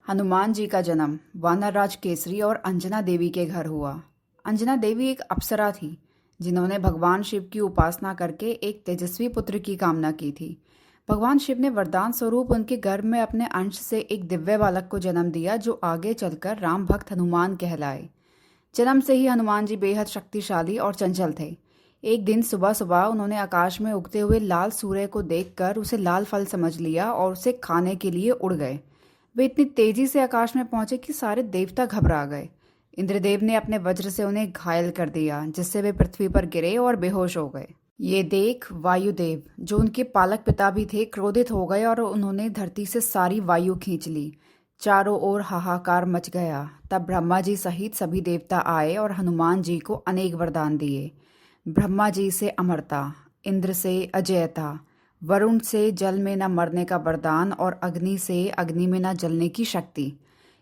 हनुमान जी का जन्म वानरराज केसरी और अंजना देवी के घर हुआ। अंजना देवी एक अप्सरा थी जिन्होंने भगवान शिव की उपासना करके एक तेजस्वी पुत्र की कामना की थी। भगवान शिव ने वरदान स्वरूप उनके गर्भ में अपने अंश से एक दिव्य बालक को जन्म दिया जो आगे चलकर राम भक्त हनुमान कहलाए। जन्म से ही हनुमान जी बेहद शक्तिशाली और चंचल थे। एक दिन सुबह सुबह उन्होंने आकाश में उगते हुए लाल सूर्य को देखकर उसे लाल फल समझ लिया और उसे खाने के लिए उड़ गए। वे इतनी तेजी से आकाश में पहुंचे कि सारे देवता घबरा गए। इंद्रदेव ने अपने वज्र से उन्हें घायल कर दिया जिससे वे पृथ्वी पर गिरे और बेहोश हो गए। ये देख वायुदेव, जो उनके पालक पिता भी थे, क्रोधित हो गए और उन्होंने धरती से सारी वायु खींच ली। चारों ओर हाहाकार मच गया। तब ब्रह्मा जी सहित सभी देवता आए और हनुमान जी को अनेक वरदान दिए। ब्रह्मा जी से अमरता, इंद्र से अजेयता, वरुण से जल में न मरने का वरदान और अग्नि से अग्नि में न जलने की शक्ति।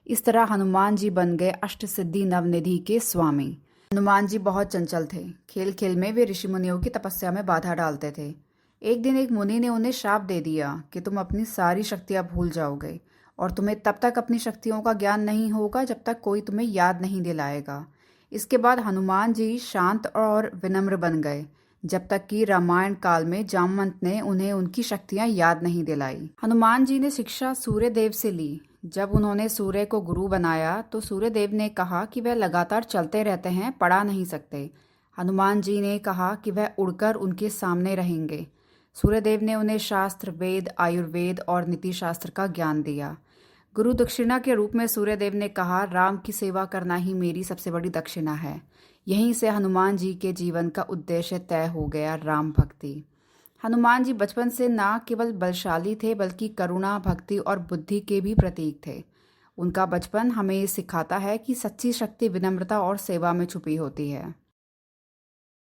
इस तरह हनुमान जी बन गए अष्ट सिद्धि नवनिधि के स्वामी। हनुमान जी बहुत चंचल थे। खेल खेल में वे ऋषि मुनियों की तपस्या में बाधा डालते थे। एक दिन एक मुनि ने उन्हें शाप दे दिया कि तुम अपनी सारी शक्तियां भूल जाओगे और तुम्हें तब तक अपनी शक्तियों का ज्ञान नहीं होगा जब तक कोई तुम्हें याद नहीं दिलाएगा। इसके बाद हनुमान जी शांत और विनम्र बन गए जब तक कि रामायण काल में जामवंत ने उन्हें उनकी शक्तियां याद नहीं दिलाई। हनुमान जी ने शिक्षा सूर्य देव से ली। जब उन्होंने सूर्य को गुरु बनाया तो सूर्य देव ने कहा कि वह लगातार चलते रहते हैं, पढ़ा नहीं सकते। हनुमान जी ने कहा कि वह उड़कर उनके सामने रहेंगे। सूर्यदेव ने उन्हें शास्त्र, वेद, आयुर्वेद और नीति शास्त्र का ज्ञान दिया। गुरु दक्षिणा के रूप में सूर्यदेव ने कहा, राम की सेवा करना ही मेरी सबसे बड़ी दक्षिणा है। यहीं से हनुमान जी के जीवन का उद्देश्य तय हो गया, राम भक्ति। हनुमान जी बचपन से न केवल बलशाली थे बल्कि करुणा, भक्ति और बुद्धि के भी प्रतीक थे। उनका बचपन हमें सिखाता है कि सच्ची शक्ति विनम्रता और सेवा में छुपी होती है।